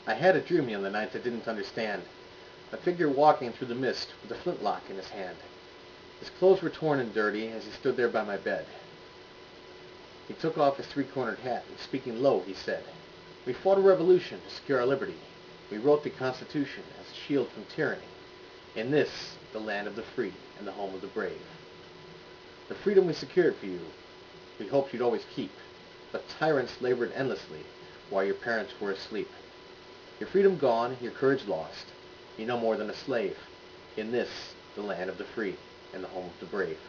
I had a dream the other night I didn't understand. A figure walking through the mist with a flintlock in his hand. His clothes were torn and dirty as he stood there by my bed. He took off his three-cornered hat, and speaking low, he said, "We fought a revolution to secure our liberty. We wrote the Constitution as a shield from tyranny. In this, the land of the free and the home of the brave. The freedom we secured for you, we hoped you'd always keep. But tyrants labored endlessly while your parents were asleep. Your freedom gone, your courage lost. You're no more than a slave. In this, the land of the free and the home of the brave.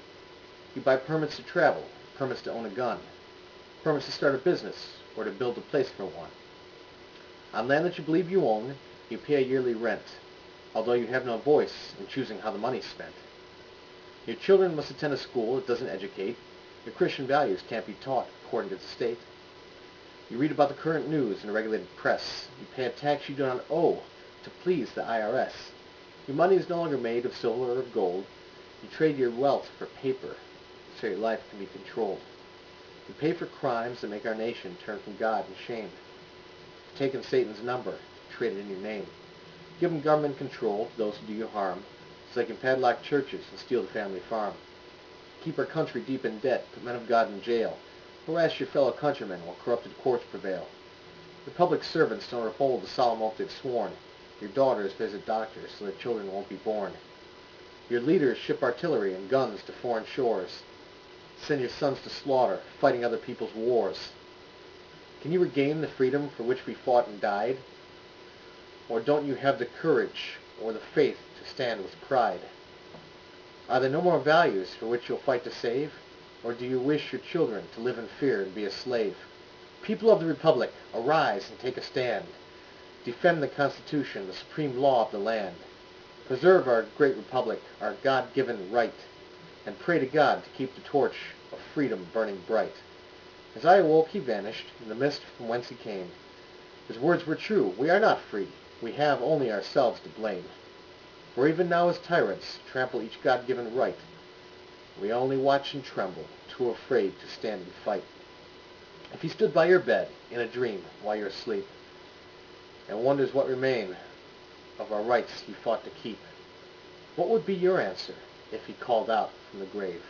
You buy permits to travel, permits to own a gun, permits to start a business or to build a place for one. On land that you believe you own, you pay a yearly rent, although you have no voice in choosing how the money's spent. Your children must attend a school that doesn't educate. Your Christian values can't be taught according to the state. You read about the current news in a regulated press. You pay a tax you do not owe to please the IRS. Your money is no longer made of silver or of gold. You trade your wealth for paper so your life can be controlled. You pay for crimes that make our nation turn from God in shame. You've taken Satan's number, traded in your name. Given government control to those who do you harm, so they can padlock churches and steal the family farm. Keep our country deep in debt, put men of God in jail, harass your fellow countrymen while corrupted courts prevail. Your public servants don't uphold the solemn oath they've sworn. Your daughters visit doctors so their children won't be born. Your leaders ship artillery and guns to foreign shores. Send your sons to slaughter, fighting other people's wars. Can you regain the freedom for which we fought and died? Or don't you have the courage or the faith to stand with pride? Are there no more values for which you'll fight to save? Or do you wish your children to live in fear and be a slave? People of the Republic, arise and take a stand. Defend the Constitution, the supreme law of the land. Preserve our great Republic, our God-given right, and pray to God to keep the torch of freedom burning bright. As I awoke, he vanished, in the mist from whence he came. His words were true. We are not free. We have only ourselves to blame. For even now as tyrants trample each God-given right, we only watch and tremble, too afraid to stand and fight. If he stood by your bed in a dream while you're asleep, and wonders what remain of our rights he fought to keep, what would be your answer if he called out from the grave?